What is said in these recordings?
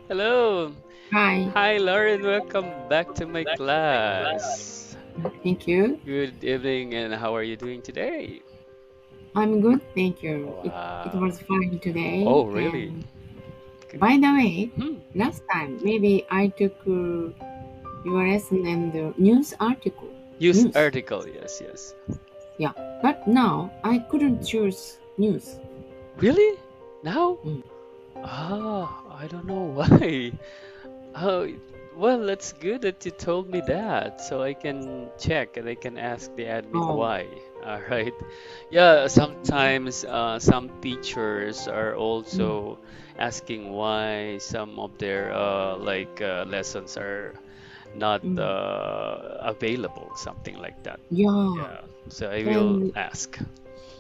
Hello. Hi, Hi, Lauren. Welcome back to my class. thank you. Good evening, and how are you doing today? I'm good, thank you. It Wow. was fine today. Oh, really? And Good. by the way, Hmm. last time maybe I took your lesson and the news article. Use News, article. Yes, yes. yeah. But now I couldn't choose news. Really? Now? Mm. I don't know why. Oh, well, that's good that you told me that, so I can check and I can ask the admin Oh, why. All right. Yeah, sometimes some teachers are mm, also asking why some of their lessons are not mm. available, something like that. Yeah. Yeah. So I will And ask.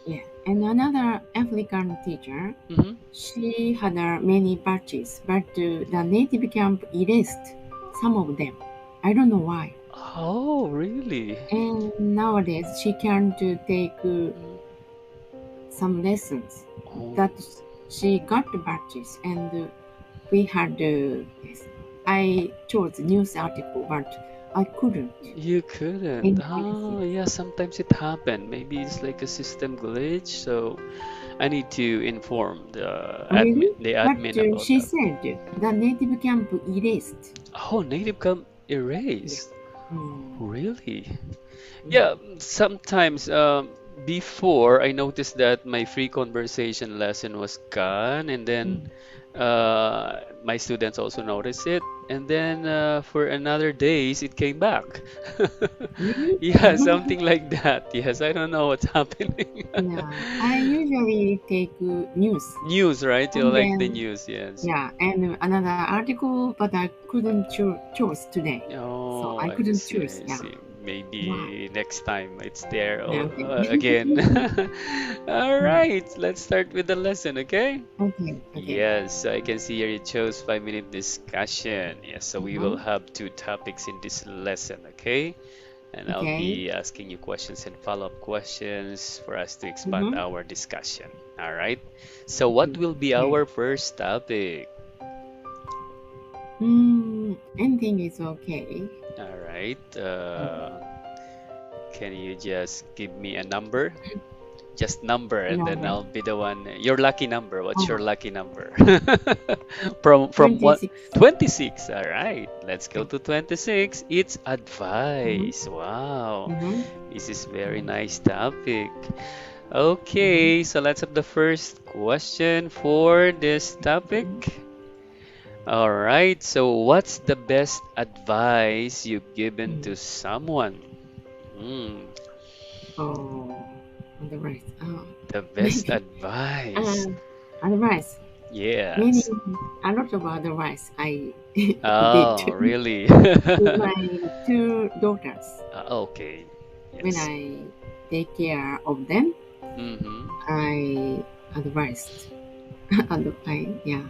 yeah, and another African teacher. Mm-hmm. She had many batches, but the native camp erased some of them. I don't know why. Oh, really? And nowadays she can't take Mm. some lessons that Oh. she got the batches and we had yes, I chose news article but I couldn't You couldn't. in my Oh, lessons. yeah, sometimes it happened. Maybe it's like a system glitch, so I need to inform Really? the But admin about she that. said the native camp erased. Oh, native come Yeah. erased. Mm, Really? mm, Yeah, sometimes before I noticed that my free conversation lesson was gone, and then mm. my students also noticed it, and then for another days it came back. Really? Yeah, something like that. Yes, I don't know what's happening. Yeah. I usually take news News, right? You and like the then news, yes. yeah, and another article, but I couldn't choose today. So Oh, I I couldn't see, choose. I Yeah. see. Wow. Maybe next time it's there Yeah, okay. again. All right, let's start with the lesson, okay? Okay. Okay. Yes, so I can see here you chose 5 minute discussion. Yes, so we will Uh-huh. have two topics in this lesson, okay? And I'll Okay. be asking you questions and follow-up questions for us to expand Uh-huh. our discussion. All right. So what Okay. will be Okay. our first topic? Anything is okay. All right. Mm. Can you just give me a number? Just number, and then Number. I'll be the one. Your lucky number. What's your Oh, lucky number? From what? 26. 26. All right. Let's go Yeah. to 26. It's Uh-huh. advice. Wow. Uh-huh. This is very Mm. nice topic. Uh-huh. Okay, so let's have the first question for this topic. All right, so what's the best advice you've given Mm. to someone? Mm, Oh, otherwise. the best Maybe. advice. Uh, Otherwise. Many, Yes. a lot of advice I did Oh, to really? my two daughters Okay. when Yes. I take care of them. Mm-hmm. I advised, and I yeah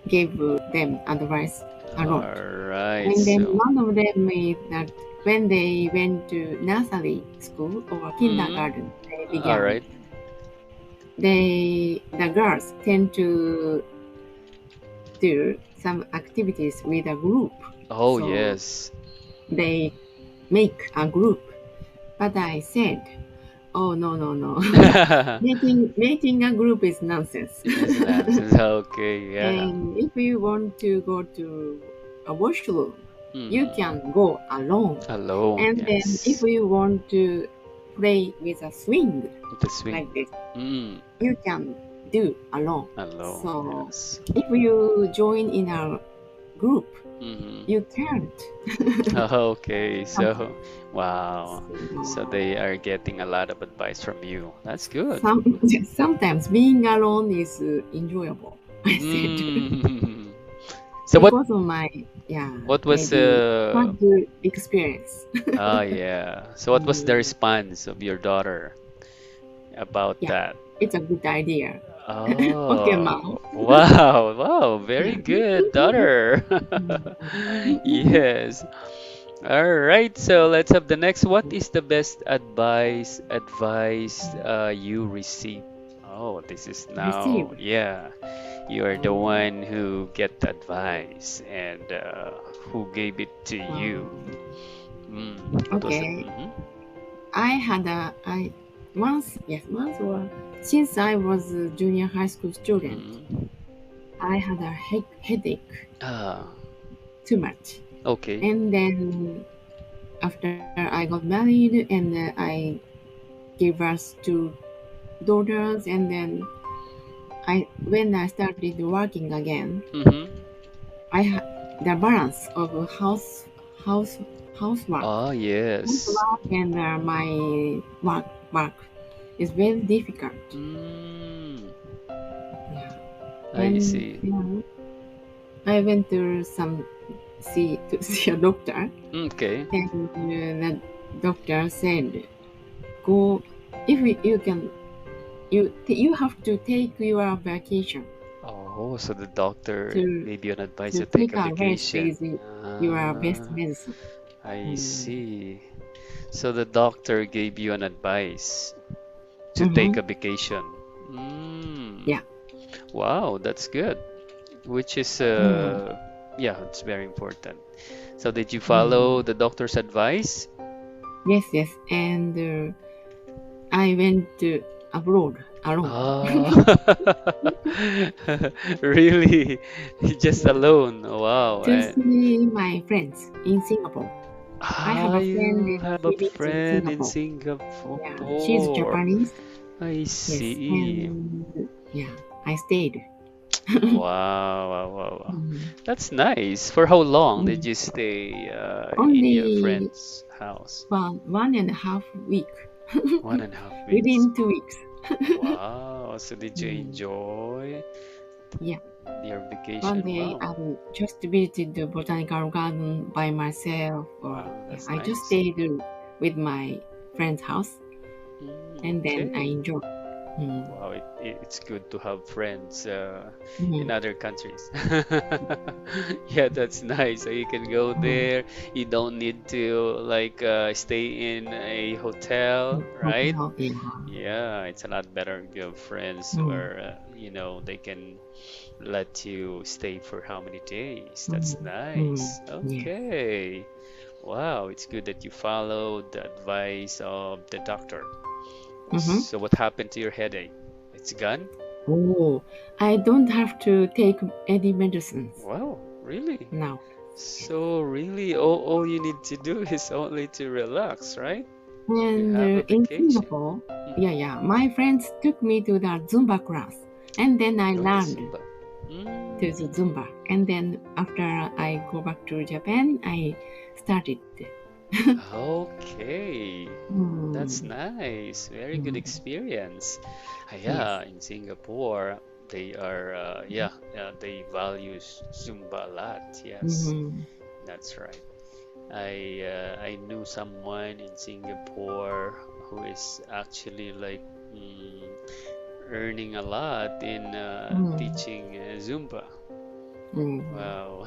gave them advice a lot. All right. And then So, one of them is that when they went to nursery school or mm, kindergarten, they all began. right. The girls tend to do some activities with a group. Oh, So yes. they make a group. But I said, oh, no, no, no. Making a group is nonsense. It's nonsense. Okay, yeah. And if you want to go to a washroom, you Mm-hmm. can go alone. Alone, And then if yes. you want to play with a swing The swing. like this, Mm, you can do alone. alone, So yes. if you join in a group, Mm-hmm. you can't. Okay, Something. so wow. So So, they are getting a lot of advice from you. That's good. sometimes being alone is enjoyable. I said Mm. So because of my yeah what was maybe bad experience. yeah. So what was the Mm, response of your daughter about yeah, that? it's a good idea. Okay, Oh, mom. wow, wow, very Yeah. good, daughter. Mm. Yes. All right, so let's have the next. What is the best advice you received? Oh, this is now, receive. yeah, you are the Um, one who get the advice and who gave it to you. um, What was it? okay. I had a I once or since I was a junior high school student, Mm-hmm. I had a headache Ah, too much. okay. And then after I got married and I gave birth to daughters, and then I when I started working again, Mm-hmm. the balance of house housework Oh, yes. housework and my work is very difficult. Mm, Yeah. I And see. I went to see a doctor, Okay. and the doctor said, "Go if you can. You have to take your vacation Oh, so the doctor to gave you an advice to to take take a a rest vacation. is your best Ah, medicine." I Mm. see. So the doctor gave you an advice to take Mm-hmm. a vacation. Mm, Yeah. wow, that's good. Which is, Mm. yeah, it's very important. So did you follow Mm. the doctor's advice? Yes, yes. And I went to abroad alone Oh, really? Just alone? Wow. to see my friends in Singapore. I have a friend You and have a she lives in friend in Singapore. Yeah, she's Singapore. Japanese. I Yes, see. and yeah, I stayed. Wow, wow, wow, wow. Mm. That's nice. For how long did Mm. you stay in your Only friend's house? 1.5 week. 1.5 weeks. Within 2 weeks. Wow. So did you Mm. enjoy Yeah, your one vacation? day Wow. I just visited the botanical garden by myself. Or Wow, yeah, that's I just nice. stayed with my friend's house, and then I Okay. enjoyed. Mm. Wow, it's good to have friends in Mm. other countries. Yeah, that's nice. So you can go Mm. there. You don't need to like stay in a hotel, right? Hotel, yeah. Yeah, it's a lot better if you have friends Mm. where they can let you stay for how many days. That's Mm. Mm. nice. Yes. Okay. Wow, it's good that you followed the advice of the doctor. Mm-hmm. So what happened to your headache? It's gone? Oh, I don't have to take any medicines Wow, really? now. Yes. So really, all you need to do is only to relax, right? You And have a in vacation. Singapore, Hmm. yeah, my friends took me to the Zumba class, and then I Oh, the learned Zumba. to the Mm, Zumba. And then after I go back to Japan, I started. okay. That's Mm. nice. Very good Mm. experience. Yes. Yeah, in Singapore, they are, they value Zumba a lot. Yes, Mm-hmm. that's right. I knew someone in Singapore who is actually like earning a lot in Mm. teaching Zumba. Mm. Wow,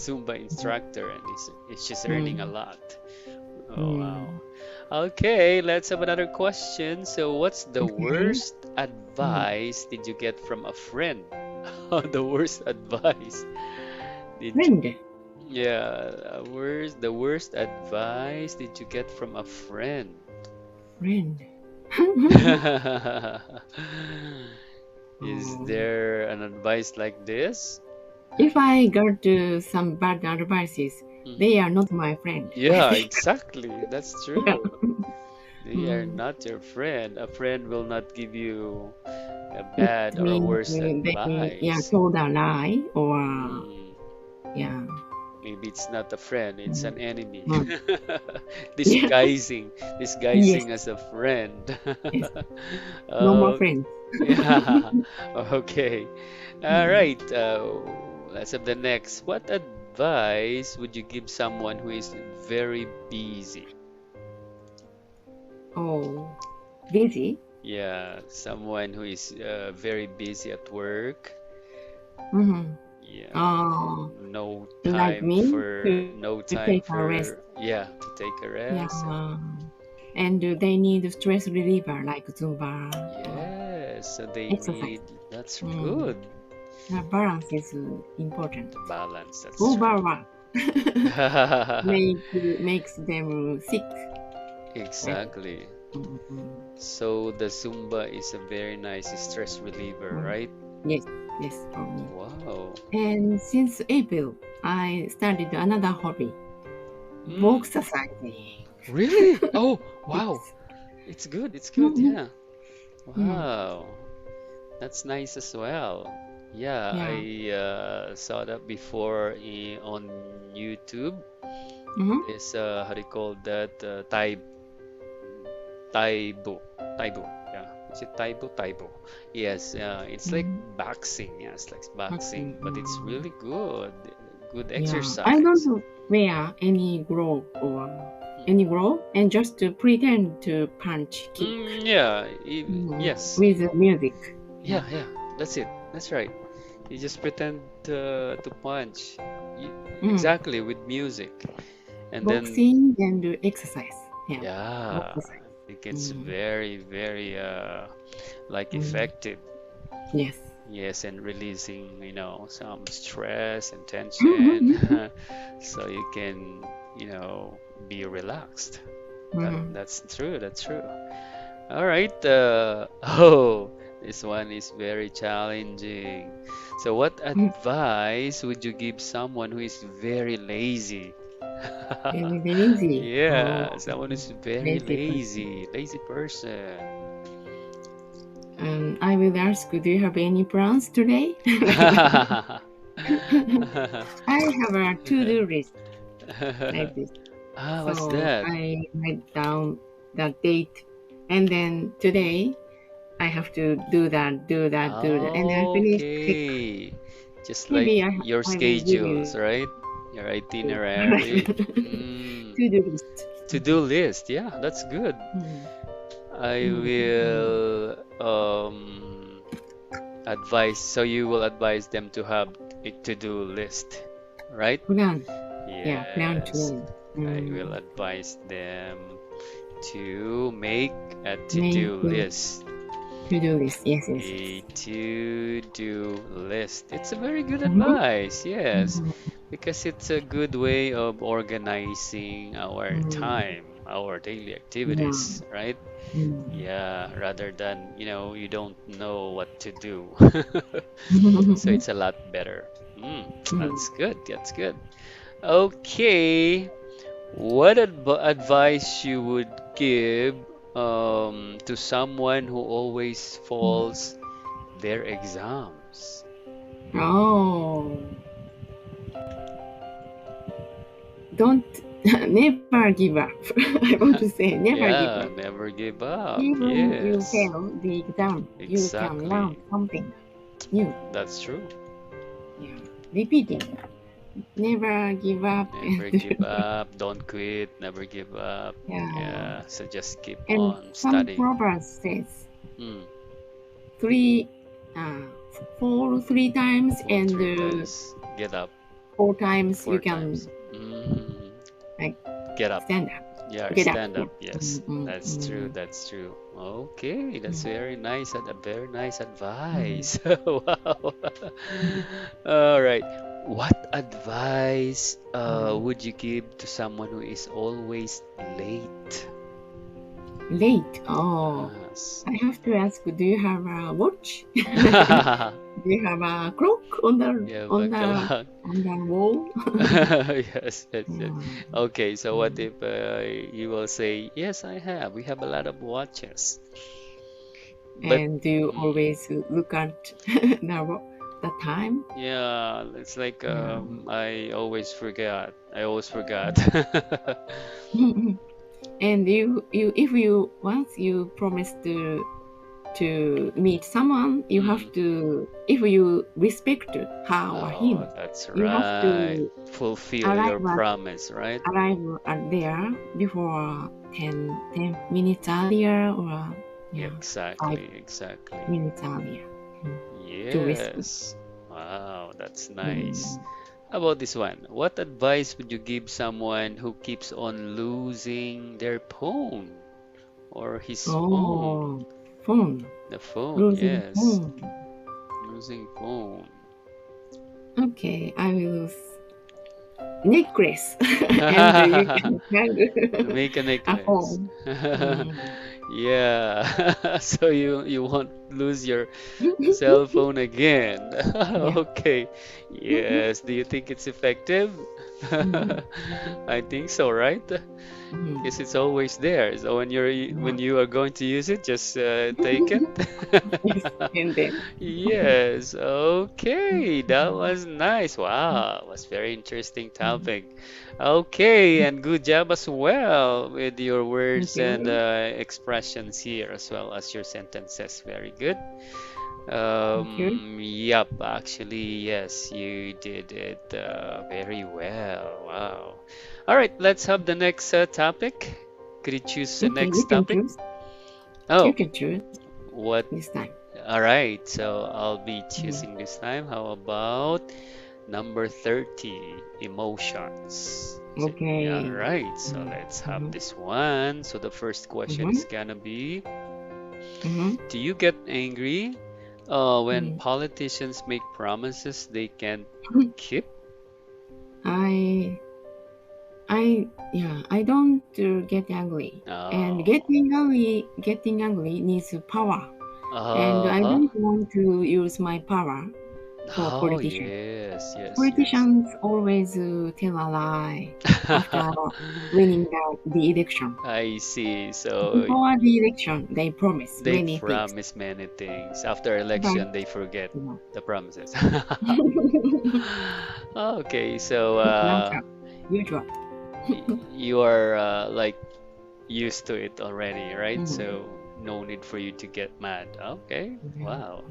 Zumba instructor, and it's just earning a Mm. lot. Oh wow. Mm. Okay, let's have another question. So, what's the Okay. worst Mm. advice did you get from a friend? The worst advice did you? Friend. Yeah, the worst advice did you get from a friend? Friend. Is Oh. there an advice like this? If I got some bad advices, Mhm. they are not my friend. I Yeah, think. exactly. That's Yeah. true. They are Mm. not your friend. A friend will not give you a It bad or a means worse they advice. told a lie or Hmm. yeah. Maybe it's not a friend, it's Mm. an enemy. Mm. Yeah. Disguising, Yes. disguising as a friend. Yes. No more Oh, friends. yeah. Okay. All Mm. right. Let's have the next. What advice would you give someone who is very busy? Oh, busy. Yeah, someone who is very busy at work. Mm-hmm. Yeah, Oh, like me no to time take a rest. for, yeah, to take a Yeah. rest. And And they need stress reliever like Zumba or yes, Yes, so they exercise. need, that's Mm. good. The balance is important. The balance, that's true. Overwork makes them sick, I think. Exactly. Mm. So the Zumba is a very nice stress reliever, Mm. right? Yes, yes, for me. Wow. And since April, I started another hobby, Mm, box exercising. really? Oh, wow. Yes. It's good. It's good. Mhm. Yeah. Yeah, Wow. That's nice as well. Yeah, yeah. I saw that before on YouTube. Mm-hmm. This how do you call that? Taibo. Taibo. Yeah. Is it Taibo? Taibo. Yes. It's like Mm-hmm. boxing. Yeah, it's like boxing, Boxing. but it's really good. Good Yeah, I don't exercise. wear any glove and just to pretend to punch, kick Yeah. Yes. with the music. Yeah, Yeah. Yeah. That's it. That's right. You just pretend to punch. Y- mm. Exactly with music. And then, Boxing and do exercise. Yeah, box yeah, exercise. I think it's Mm. very, very like Mm. effective. Yes. Yes, and releasing, some stress and tension, so you can, be relaxed. Mhm. That's true. That's true. All right. Oh, this one is very challenging. So, what advice would you give someone who is very lazy? Very lazy. Oh, Yeah, someone who's very lazy person. lazy person. I will ask, do you have any plans today? Like that. I have a to-do list like this. Ah, what's So that? I write down the date, and then today I have to do that, and I finish. Click. Okay. Just like Maybe your I will give schedules, you right? Your itinerary. to-do list. To-do list. Yeah, that's good. Mm, I mm, mm. will advise, so you will advise them to have a to-do list, right? Plan, yeah, plan Yes, today. I will Mm. advise them to make a Make to-do list. to-do list. Yes, yes, A yes. to-do list. It's a very good Mm-hmm. advice, yes, Mm-hmm. because it's a good way of organizing our Mm. time, our daily Yeah. activities, right? Mm. Yeah, rather than, you don't know what to do. So it's a lot better. Mm. That's good. That's good. Okay. What advice you would give to someone who always falls their exams? Oh, don't never give up. I want to say never give Yeah, up. never give up. Even you Yes, fail the exam, you can learn exactly. something new. That's true. Yeah, repeating. Never give up. Never And give up. Don't quit. Never give up. yeah, Yeah, so just keep and on some studying. proverbs says Mm, three, uh, fall 3 times fall and 3 times. Get up 4 times you four can times. Mm, like get up. stand up, Yeah, get up. stand Yeah. up. Yes, Mm, mm, that's true. mm, That's true. Okay, that's mm, very nice. A very nice mm, advice. Wow. All right. What advice mm. would you give to someone who is always late? Late. Oh, Yes. I have to ask. Do you have a watch? Do you have a clock on the Yeah, on the bacala. on the wall? Yes, yes, yes. Mm, Okay, so what mm. if you will say, yes, I have. We have a lot of watches. But And do you mm, always look at the time? yeah, it's like Yeah. I always forget. I always forgot. And you if you once you promise to meet someone, you have Mm. to if you respect her or Oh, him, that's you have right. to Fulfill your arrive at promise, right? there before 10 minutes earlier or yeah, five Exactly, exactly. minutes earlier to respect. Yes. Wow, that's nice. Mm. How about this one? What advice would you give someone who keeps on losing their phone or his phone? Oh. phone. The phone, Losing yes. phone. Losing phone. Okay, I will use necklace, and you can tag Make a a necklace. phone. Mm. Yeah. So you won't lose your cell phone again. Yeah. Okay. Yes. Do you think it's effective? Mm. I think so, right? Because Mm. it's always there. So Yeah. when you are going to use it, just take it. Yes. And then. Yes. Okay. That Mm. was nice. Mm. Wow. Was very interesting Mm. topic. Okay, and good job as well with your Thank words and you. expressions here as well as your sentences. Very good. Thank you. Yep, actually, yes, you did it very well. Wow. All right, let's have the next topic. Could you choose the Okay, you next can topic? choose. You Oh, can choose what? this time. All right, so I'll be Mm. choosing this time. How about number 30, emotions? Yeah, Okay. right. So Mm. let's have Mm-hmm. this one. So the first question Mm-hmm. is gonna be, Mm-hmm. do you get angry when Mm. politicians make promises they can't keep? I I don't get angry, and Oh, getting angry needs power, and I uh-huh. don't want to use my power for Oh, politicians. yes, yes, yes. Politicians always tell a lie after winning the election. I see. So Before the election, they promise they many things, promise many things. After but election, they forget you know, the promises. Okay, so natural, usual. you are like used to it already, right? Mm. So no need for you to get mad. Okay, Yeah. wow.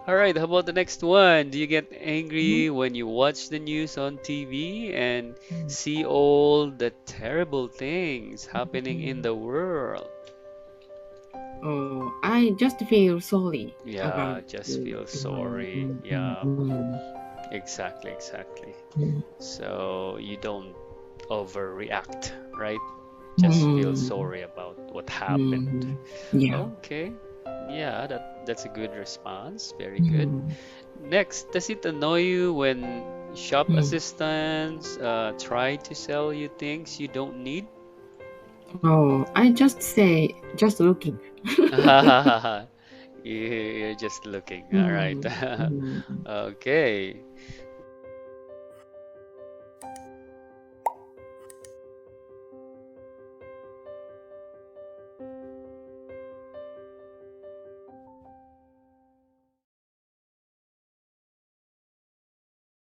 All right, how about the next one? Do you get Mhm. angry when you watch the news on TV and Mm. see all the terrible things happening in Mm. the world? Oh, I just feel sorry about Yeah, just the. feel sorry. Yeah, Mm. exactly, exactly. Mm. So you don't overreact, right? Just feel Mm. sorry about what happened. Mm. Yeah. Okay. Yeah, that's a good response. Very good. Mm. Next, does it annoy you when shop Mm. assistants try to sell you things you don't need? Oh, I just say, just looking. You're just looking. All right. Mm. Mm. Okay.